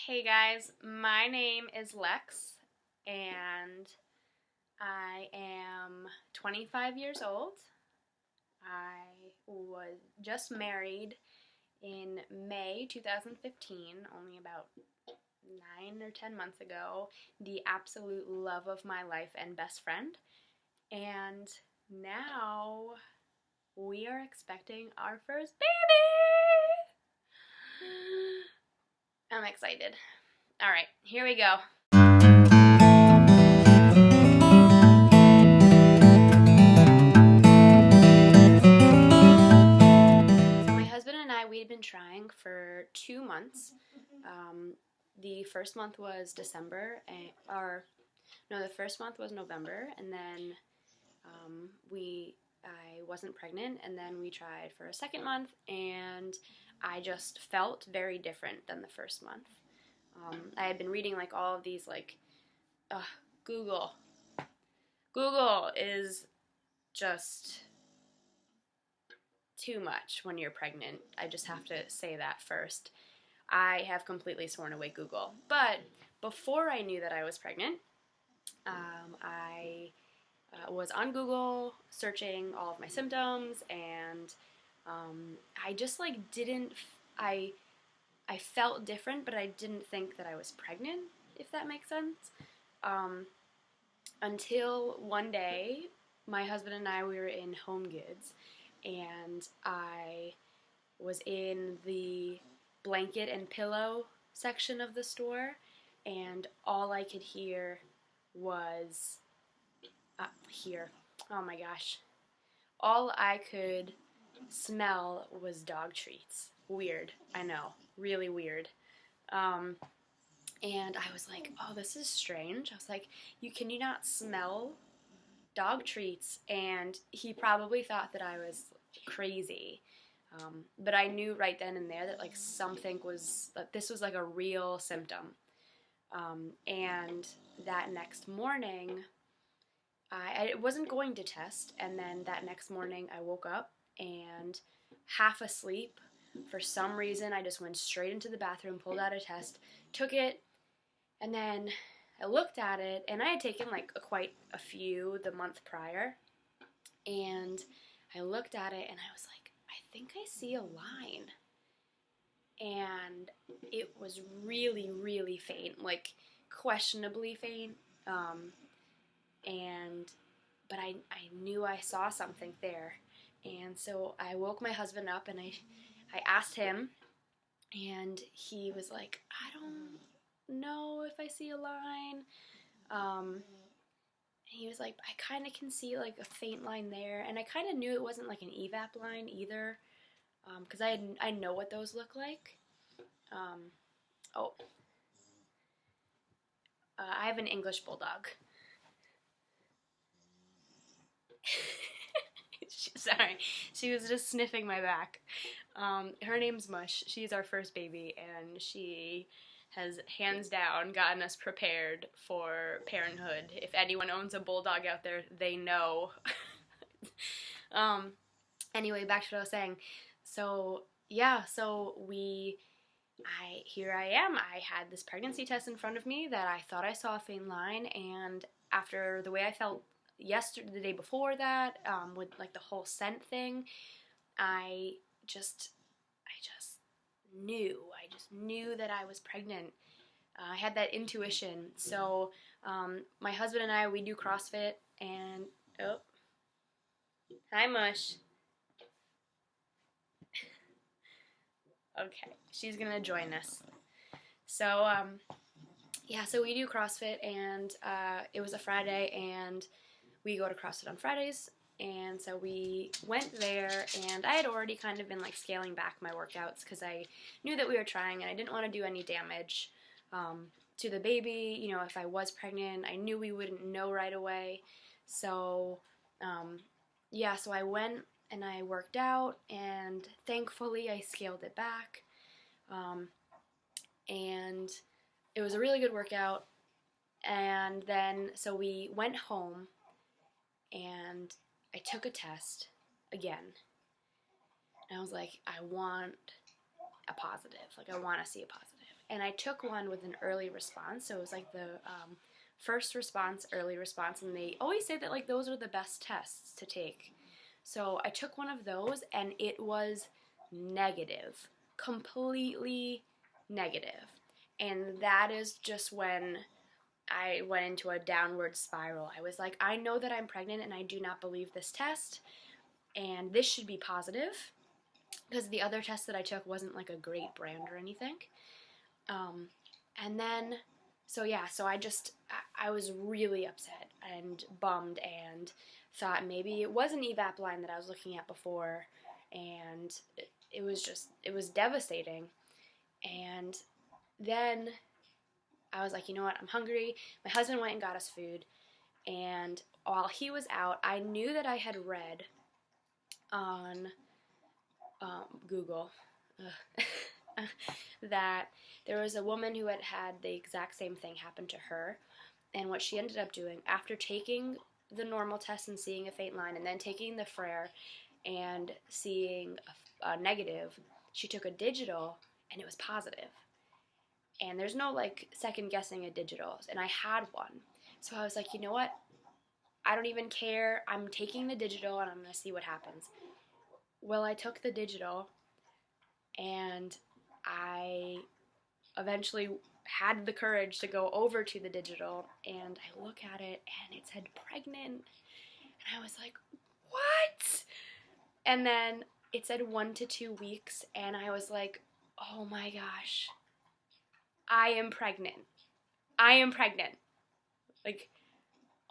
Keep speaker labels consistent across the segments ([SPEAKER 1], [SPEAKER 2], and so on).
[SPEAKER 1] Hey guys, my name is Lex and I am 25 years old. I was just married in May 2015, only about 9 or 10 months ago, the absolute love of my life and best friend. And now we are expecting our first baby! I'm excited. All right, here we go. So my husband and I, we had been trying for 2 months. The first month was December, the first month was November, and then I wasn't pregnant, and then we tried for a second month, and I just felt very different than the first month. I had been reading like all of these Google is just too much when you're pregnant. I just have to say that first. I have completely sworn away Google. But before I knew that I was pregnant, I was on Google searching all of my symptoms, and I just I felt different, but I didn't think that I was pregnant, if that makes sense. Until one day, my husband and I, we were in Home Goods, and I was in the blanket and pillow section of the store, and all I could hear was oh my gosh, all I could smell was dog treats. Weird, I know, really weird. And I was like, oh, this is strange. I was like, can you not smell dog treats? And he probably thought that I was crazy. But I knew right then and there that that this was like a real symptom. And that next morning, I wasn't going to test, and then that next morning I woke up and half asleep. For some reason, I just went straight into the bathroom, pulled out a test, took it, and then I looked at it, and I had taken like quite a few the month prior, and I looked at it and I was like, I think I see a line. And it was really, really faint, like questionably faint. But I knew I saw something there. And so I woke my husband up and I asked him, and he was like, I don't know if I see a line. And he was like, I kind of can see like a faint line there. And I kind of knew it wasn't like an evap line either, because I know what those look like. I have an English bulldog. Sorry, she was just sniffing my back. Her name's Mush. She's our first baby, and she has hands down gotten us prepared for parenthood. If anyone owns a bulldog out there, they know. Anyway, back to what I was saying. So yeah, here I am. I had this pregnancy test in front of me that I thought I saw a faint line, and after the way I felt the day before that, with like the whole scent thing, I just knew that I was pregnant. I had that intuition. So my husband and I, we do CrossFit, and hi Mush. Okay, she's gonna join us. So so we do CrossFit, and it was a Friday, and we go to CrossFit on Fridays, and so we went there, and I had already kind of been like scaling back my workouts because I knew that we were trying, and I didn't want to do any damage to the baby. You know, if I was pregnant, I knew we wouldn't know right away. So so I went and I worked out, and thankfully I scaled it back, and it was a really good workout. And then so we went home, and I took a test again, and I was like, I want a positive. Like, I want to see a positive. and I took one with an early response, so it was like the first response, early response, and they always say that like those are the best tests to take. So I took one of those, and it was negative, completely negative. And that is just when I went into a downward spiral. I was like, I know that I'm pregnant and I do not believe this test, and this should be positive, because the other test that I took wasn't like a great brand or anything. And then, so I was really upset and bummed and thought maybe it was an evap line that I was looking at before, and it was devastating. And then I was like, you know what, I'm hungry. My husband went and got us food, and while he was out, I knew that I had read on Google that there was a woman who had the exact same thing happen to her, and what she ended up doing after taking the normal test and seeing a faint line, and then taking the Frere and seeing a negative, she took a digital and it was positive. And there's no like second guessing a digital, and I had one, so I was like, you know what, I don't even care, I'm taking the digital and I'm gonna see what happens. Well, I took the digital, and I eventually had the courage to go over to the digital, and I look at it and it said pregnant, and I was like, what? And then it said 1 to 2 weeks, and I was like, oh my gosh, I am pregnant. Like,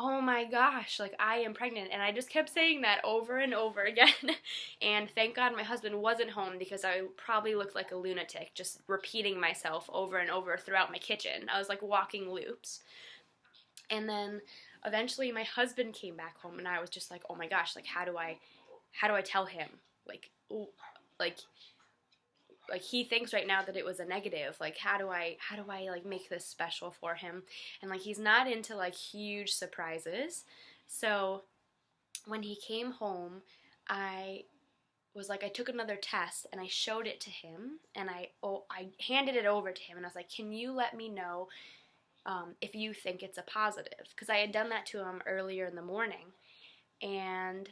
[SPEAKER 1] oh my gosh, like, I am pregnant. And I just kept saying that over and over again. And thank God my husband wasn't home, because I probably looked like a lunatic, just repeating myself over and over throughout my kitchen. I was like walking loops. And then eventually my husband came back home, and I was just like, oh my gosh, like, how do I tell him? Like he thinks right now that it was a negative. Like, how do I like make this special for him? And like, he's not into like huge surprises. So when he came home, I was like, I took another test and I showed it to him, and I handed it over to him, and I was like, can you let me know if you think it's a positive? Because I had done that to him earlier in the morning. And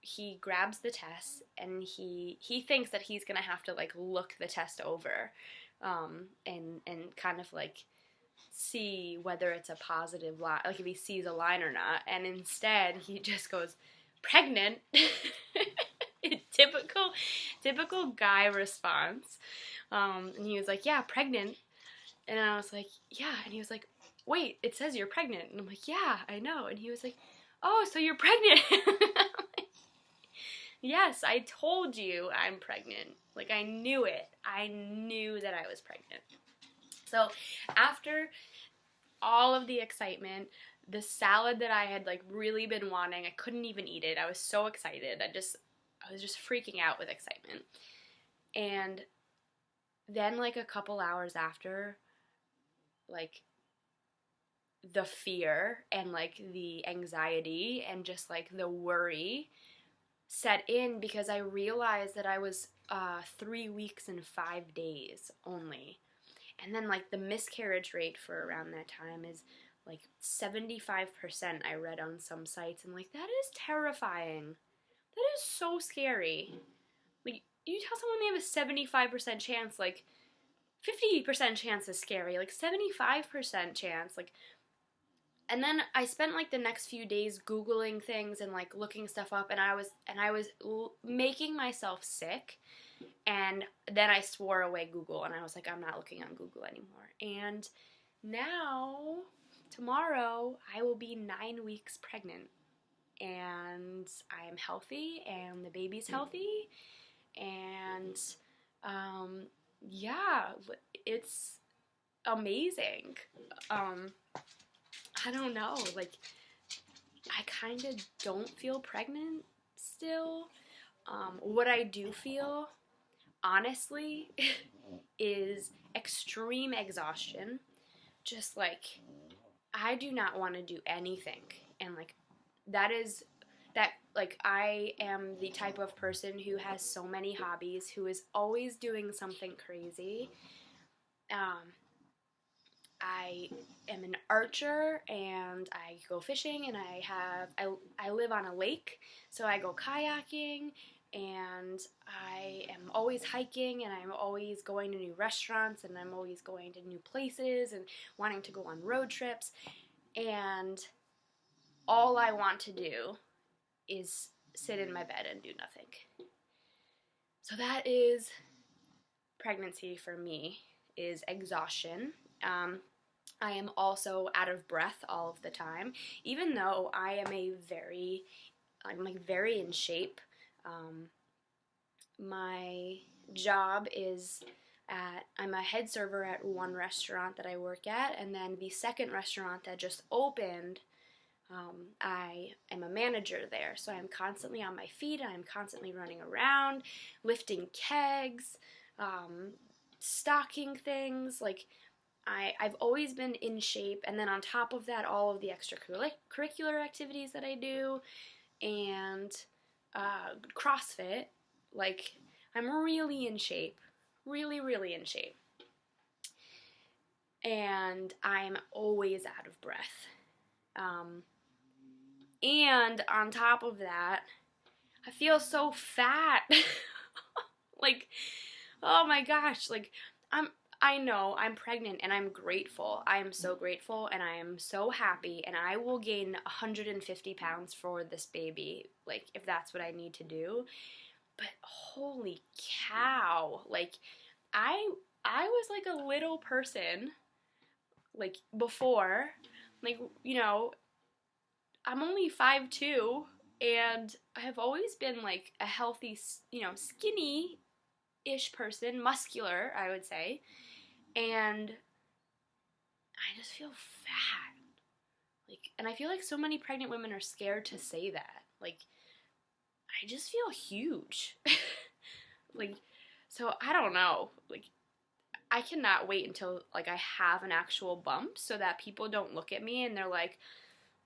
[SPEAKER 1] he grabs the test, and he thinks that he's gonna have to like look the test over, and kind of like see whether it's a positive line, like if he sees a line or not. And instead he just goes, pregnant. typical guy response. And he was like, yeah, pregnant. And I was like, yeah. And he was like, wait, it says you're pregnant. And I'm like, yeah, I know. And he was like, oh, so you're pregnant. Yes, I told you I'm pregnant. Like, I knew it. I knew that I was pregnant. So after all of the excitement, the salad that I had like really been wanting, I couldn't even eat it. I was so excited. I was just freaking out with excitement. And then like a couple hours after, like, the fear and like the anxiety and just like the worry set in, because I realized that I was 3 weeks and 5 days only. And then like the miscarriage rate for around that time is like 75%, I read on some sites. And like, that is terrifying. That is so scary. Like, you tell someone they have a 75% chance, like 50% chance is scary, like 75% chance, like. And then I spent like the next few days Googling things and like looking stuff up, and I was making myself sick. And then I swore away Google, and I was like, I'm not looking on Google anymore. And now, tomorrow, I will be 9 weeks pregnant, and I am healthy, and the baby's healthy, and yeah, it's amazing. I don't know, like, I kind of don't feel pregnant still. What I do feel, honestly, is extreme exhaustion. Just, like, I do not want to do anything. And, like, I am the type of person who has so many hobbies, who is always doing something crazy. I am an archer, and I go fishing, and I live on a lake, so I go kayaking, and I am always hiking, and I'm always going to new restaurants, and I'm always going to new places and wanting to go on road trips, and all I want to do is sit in my bed and do nothing. So that is pregnancy for me, is exhaustion. I am also out of breath all of the time, even though I'm very in shape. My job is I'm a head server at one restaurant that I work at, and then the second restaurant that just opened, I am a manager there, so I'm constantly on my feet, I'm constantly running around, lifting kegs, stocking things, like, I've always been in shape, and then on top of that, all of the extracurricular activities that I do, and CrossFit, like, I'm really in shape, really, really in shape, and I'm always out of breath, and on top of that, I feel so fat, like, oh my gosh, like, I know I'm pregnant, and I'm grateful. I am so grateful, and I am so happy, and I will gain 150 pounds for this baby, like, if that's what I need to do. But holy cow, like, I was like a little person, like, before, like, you know, I'm only 5'2", and I have always been, like, a healthy, you know, skinny-ish person, muscular, I would say. And I just feel fat. Like, and I feel like so many pregnant women are scared to say that. Like, I just feel huge. Like, so I don't know. Like, I cannot wait until, like, I have an actual bump so that people don't look at me and they're like,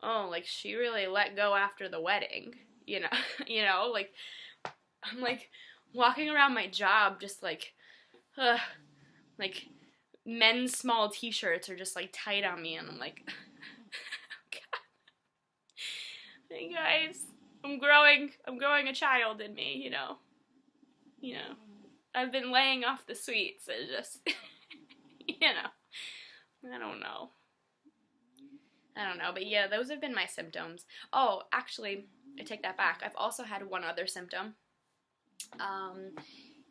[SPEAKER 1] oh, like, she really let go after the wedding. You know, like, I'm, like, walking around my job just, like, men's small t-shirts are just, like, tight on me, and I'm like, God. Hey guys, I'm growing a child in me, you know, I've been laying off the sweets, and just, you know, I don't know, but yeah, those have been my symptoms. Oh, actually, I take that back, I've also had one other symptom.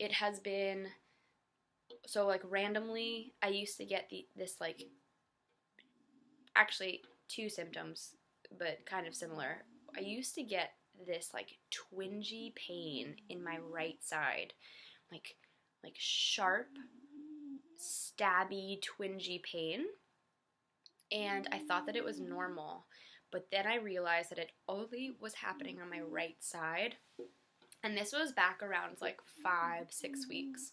[SPEAKER 1] It has been, so, like, randomly, I used to get this, like, actually, two symptoms, but kind of similar. I used to get this, like, twingy pain in my right side, like sharp, stabby, twingy pain, and I thought that it was normal, but then I realized that it only was happening on my right side, and this was back around, like, 5-6 weeks.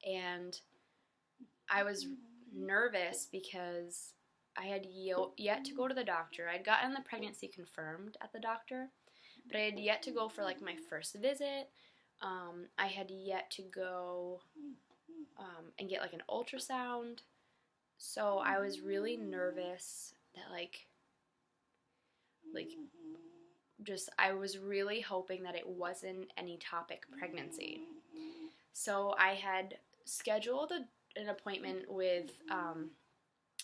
[SPEAKER 1] And I was nervous because I had yet to go to the doctor. I'd gotten the pregnancy confirmed at the doctor, but I had yet to go for, like, my first visit. I had yet to go and get, like, an ultrasound. So I was really nervous that, like, just, I was really hoping that it wasn't an ectopic pregnancy. So I had scheduled an appointment with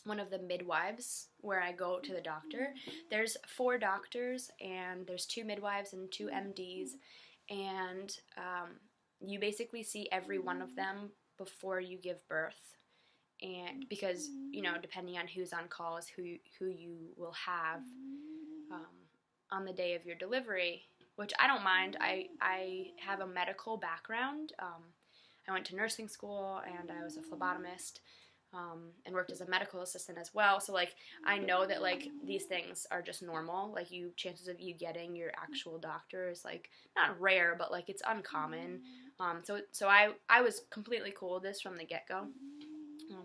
[SPEAKER 1] one of the midwives where I go to the doctor. There's 4 doctors, and there's 2 midwives and 2 MDs, and you basically see every one of them before you give birth, and because, you know, depending on who's on call is who you will have on the day of your delivery, which I don't mind. I have a medical background. I went to nursing school, and I was a phlebotomist, and worked as a medical assistant as well. So, like, I know that, like, these things are just normal. Like, chances of you getting your actual doctor is, like, not rare, but, like, it's uncommon. So I was completely cool with this from the get-go.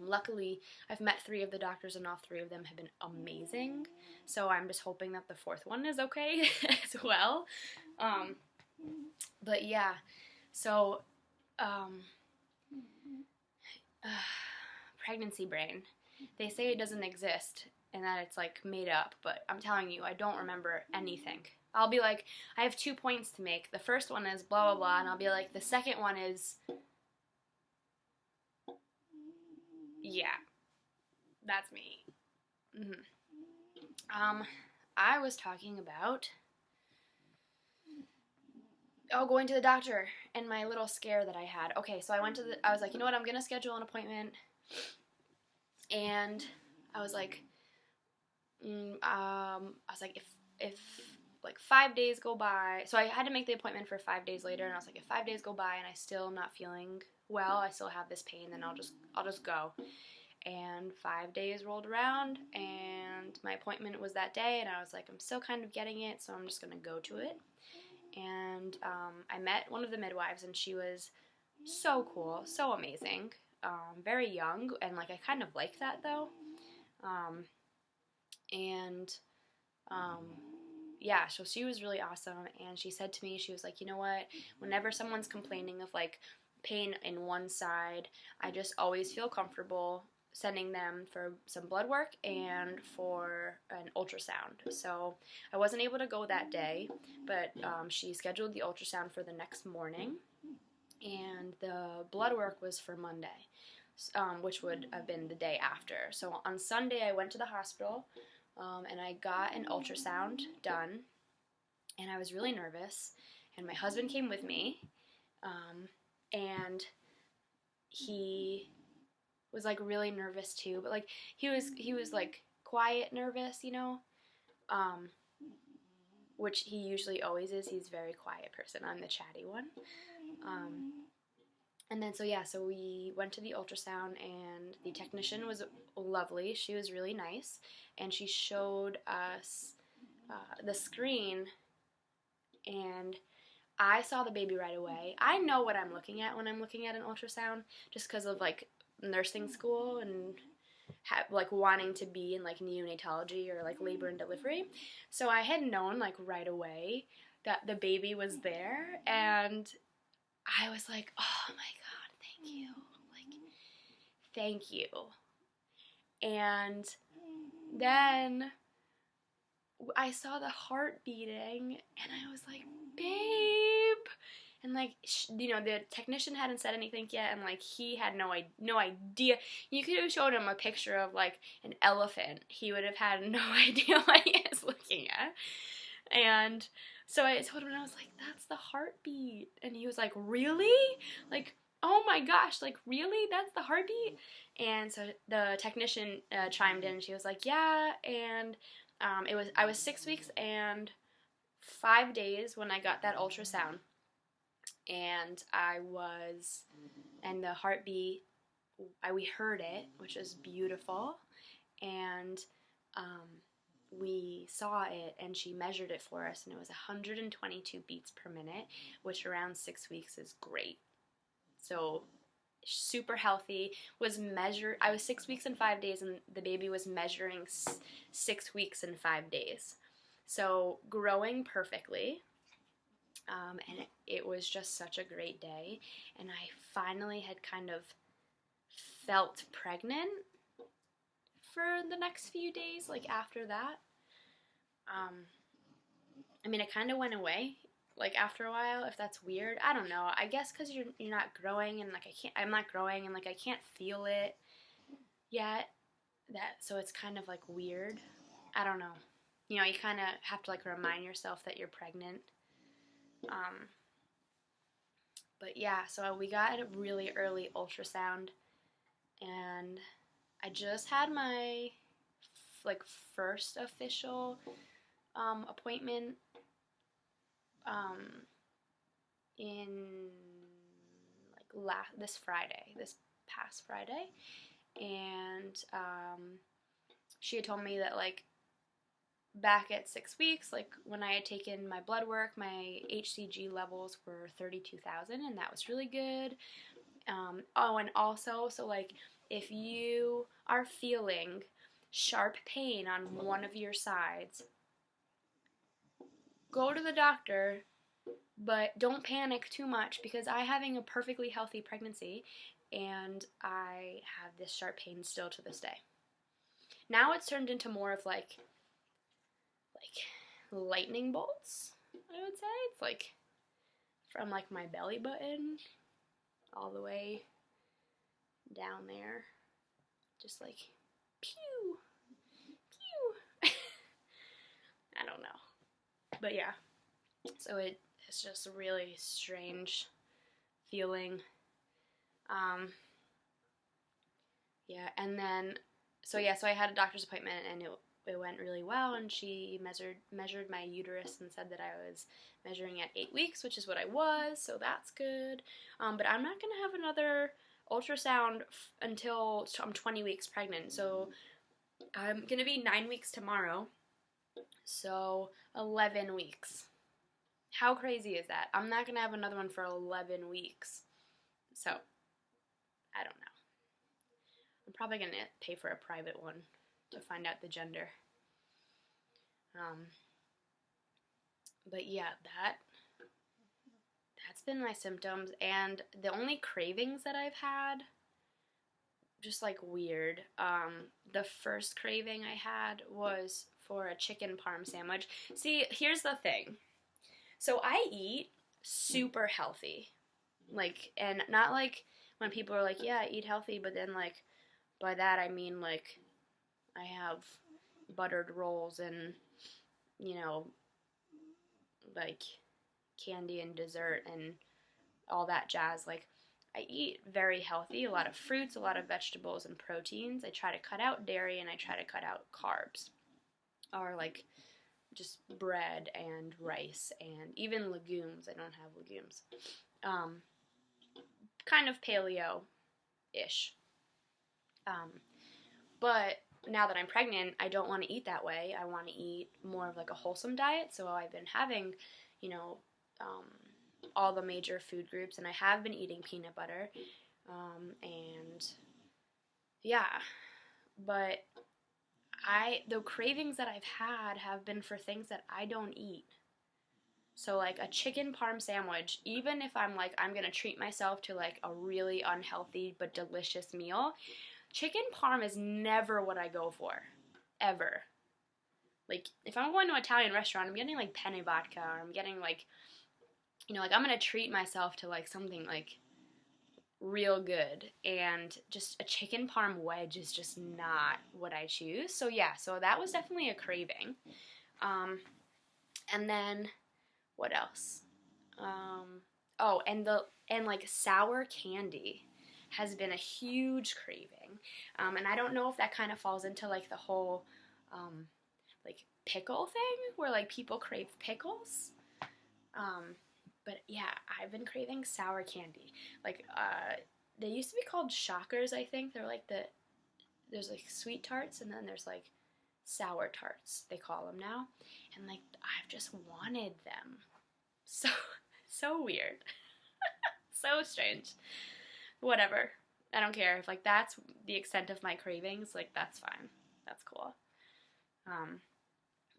[SPEAKER 1] Luckily, I've met 3 of the doctors, and all 3 of them have been amazing. So I'm just hoping that the 4th one is okay as well. But yeah, so pregnancy brain. They say it doesn't exist and that it's like made up, but I'm telling you, I don't remember anything. I'll be like, I have 2 points to make. The first one is blah, blah, blah, and I'll be like, the second one is, yeah, that's me. I was talking about, going to the doctor and my little scare that I had. Okay, so I was like, you know what, I'm going to schedule an appointment, and I was like, if like 5 days go by, so I had to make the appointment for 5 days later, and I was like, if 5 days go by and I still am not feeling well, I still have this pain, then I'll just go. And 5 days rolled around, and my appointment was that day, and I was like, I'm still kind of getting it, so I'm just gonna go to it. And I met one of the midwives, and she was so cool, so amazing, very young, and like I kind of like that though. Yeah, so she was really awesome, and she said to me, she was like, you know what, whenever someone's complaining of like pain in one side, I just always feel comfortable sending them for some blood work and for an ultrasound. So I wasn't able to go that day, but she scheduled the ultrasound for the next morning, and the blood work was for Monday, which would have been the day after. So on Sunday I went to the hospital, and I got an ultrasound done, and I was really nervous, and my husband came with me, and he was like really nervous too, but like he was like quiet nervous, you know, which he usually always is. He's a very quiet person. I'm the chatty one. And then so we went to the ultrasound, and the technician was lovely. She was really nice, and she showed us the screen, and I saw the baby right away. I know what I'm looking at when I'm looking at an ultrasound, just because of like nursing school and like wanting to be in like neonatology or like labor and delivery. So I had known like right away that the baby was there, and I was like, oh my God, thank you. Like, thank you. And then I saw the heart beating, and I was like, babe. And like, the technician hadn't said anything yet, and like he had no idea. You could have showed him a picture of like an elephant. He would have had no idea what he was looking at. And so I told him, and I was like, that's the heartbeat. And he was like, really? Like, oh my gosh, like really? That's the heartbeat? And so the technician chimed in. She was like, yeah. And I was 6 weeks and 5 days when I got that ultrasound. And the heartbeat, we heard it, which was beautiful, and we saw it, and she measured it for us, and it was 122 beats per minute, which around 6 weeks is great. So super healthy. I was 6 weeks and 5 days, and the baby was measuring 6 weeks and 5 days. So growing perfectly. And it was just such a great day, and I finally had kind of felt pregnant for the next few days, like after that. I mean, it kind of went away, like after a while, if that's weird. I don't know. I guess because you're not growing, and like I'm not growing, and like I can't feel it yet. So it's kind of like weird. I don't know. You kind of have to like remind yourself that you're pregnant. But yeah, so we got a really early ultrasound, and I just had my like first official appointment in like this past Friday, and she had told me that like back at 6 weeks, like when I had taken my blood work, my HCG levels were 32,000, and that was really good. And also, so like if you are feeling sharp pain on one of your sides, go to the doctor, but don't panic too much, because I'm having a perfectly healthy pregnancy, and I have this sharp pain still to this day. Now it's turned into more of like lightning bolts, I would say. It's like from like my belly button all the way down there, just like pew, pew. I don't know, but yeah, so it's just a really strange feeling. Yeah, and then so I had a doctor's appointment, and it went really well, and she measured my uterus and said that I was measuring at 8 weeks, which is what I was, so that's good. But I'm not gonna have another ultrasound until I'm 20 weeks pregnant, so I'm gonna be 9 weeks tomorrow, so 11 weeks. How crazy is that? I'm not gonna have another one for 11 weeks, so I don't know. I'm probably gonna pay for a private one to find out the gender. But yeah, that's been my symptoms, and the only cravings that I've had, just like weird. The first craving I had was for a chicken parm sandwich. See, here's the thing. So I eat super healthy, like, and not like when people are like, yeah, eat healthy, but then like by that I mean like I have buttered rolls and, you know, like candy and dessert and all that jazz. Like, I eat very healthy, a lot of fruits, a lot of vegetables and proteins. I try to cut out dairy, and I try to cut out carbs, or like just bread and rice and even legumes. I don't have legumes. Kind of paleo-ish. But now that I'm pregnant, I don't want to eat that way. I want to eat more of like a wholesome diet. So I've been having, you know, all the major food groups, and I have been eating peanut butter. And yeah, but the cravings that I've had have been for things that I don't eat. So like a chicken parm sandwich, even if I'm like, I'm gonna treat myself to like a really unhealthy but delicious meal, chicken parm is never what I go for, ever. Like, if I'm going to an Italian restaurant, I'm getting like penne vodka, or I'm getting like, you know, like I'm gonna treat myself to like something like real good, and just a chicken parm wedge is just not what I choose. So yeah, so that was definitely a craving. And then what else? Oh, and like sour candy has been a huge craving. And I don't know if that kind of falls into like the whole like pickle thing, where like people crave pickles. But yeah, I've been craving sour candy. Like, they used to be called Shockers, I think. They're like there's like sweet tarts, and then there's like sour tarts, they call them now. And like, I've just wanted them. So weird. So strange. Whatever. I don't care. If like that's the extent of my cravings, like that's fine. That's cool.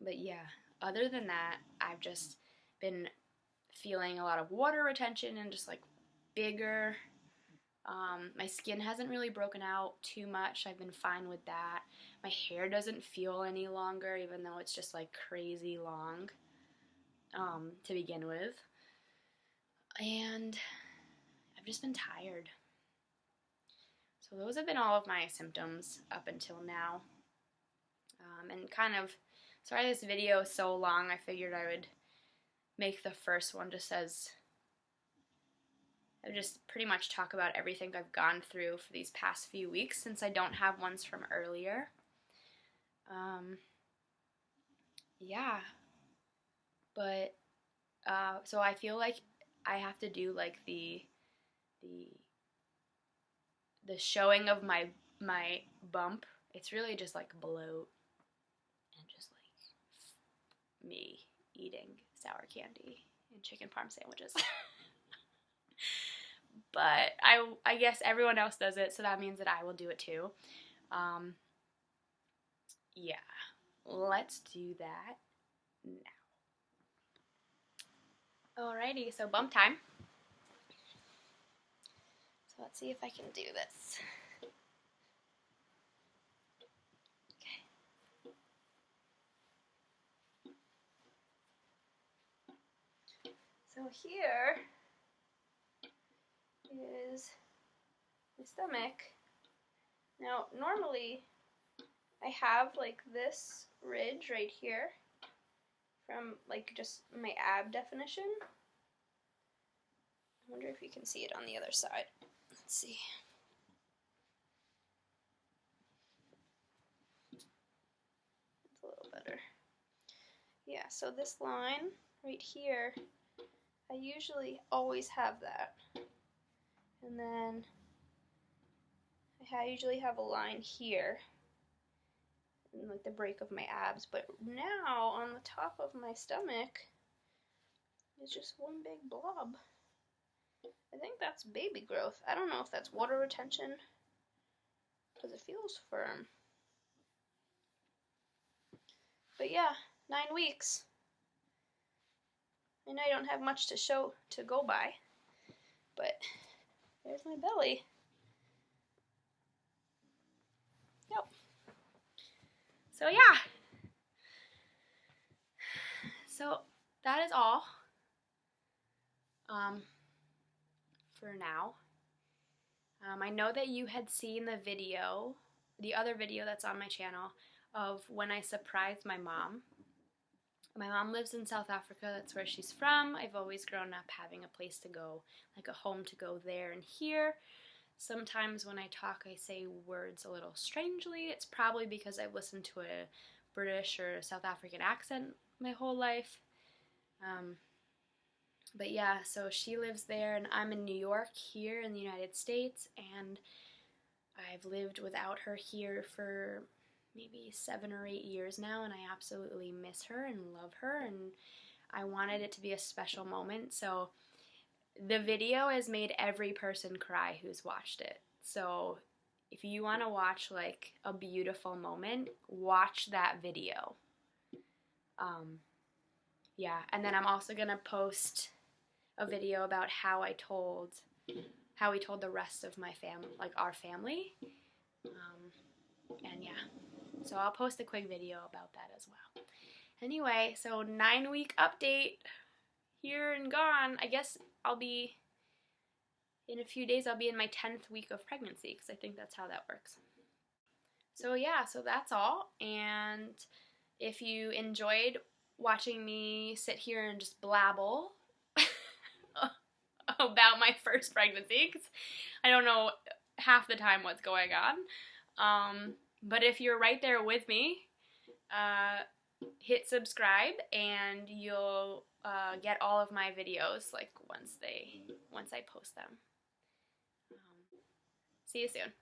[SPEAKER 1] But yeah, other than that, I've just been feeling a lot of water retention and just like bigger. My skin hasn't really broken out too much. I've been fine with that. My hair doesn't feel any longer, even though it's just like crazy long to begin with. And I've just been tired. So those have been all of my symptoms up until now. And kind of, sorry this video is so long, I figured I would make the first one just as, I would just pretty much talk about everything I've gone through for these past few weeks, since I don't have ones from earlier. Yeah. But, so I feel like I have to do like the showing of my bump. It's really just like bloat and just like me eating sour candy and chicken parm sandwiches. But I guess everyone else does it, so that means that I will do it too. Yeah, let's do that now. Alrighty, so bump time. So let's see if I can do this. Okay. So here is my stomach. Now, normally I have like this ridge right here from like just my ab definition. I wonder if you can see it on the other side. Let's see. It's a little better. Yeah, so this line right here, I usually always have that. And then I usually have a line here, in like the break of my abs, but now on the top of my stomach is just one big blob. I think that's baby growth. I don't know if that's water retention, because it feels firm. But yeah, 9 weeks. I know I don't have much to go by, but there's my belly. Yep. So yeah. So that is all for now. I know that you had seen the other video that's on my channel of when I surprised my mom. My mom lives in South Africa, that's where she's from. I've always grown up having a place to go, like a home to go there and here. Sometimes when I talk, I say words a little strangely. It's probably because I've listened to a British or South African accent my whole life. But yeah, so she lives there and I'm in New York here in the United States, and I've lived without her here for maybe 7 or 8 years now, and I absolutely miss her and love her, and I wanted it to be a special moment. So the video has made every person cry who's watched it. So if you want to watch like a beautiful moment, watch that video. Yeah, and then I'm also gonna post a video about how we told the rest of my family, like our family. And yeah, so I'll post a quick video about that as well. Anyway, so 9-week update, here and gone. I guess in a few days I'll be in my 10th week of pregnancy, because I think that's how that works. So yeah, so that's all. And if you enjoyed watching me sit here and just blabble about my first pregnancy, because I don't know half the time what's going on. But if you're right there with me, hit subscribe and you'll get all of my videos like once I post them. See you soon.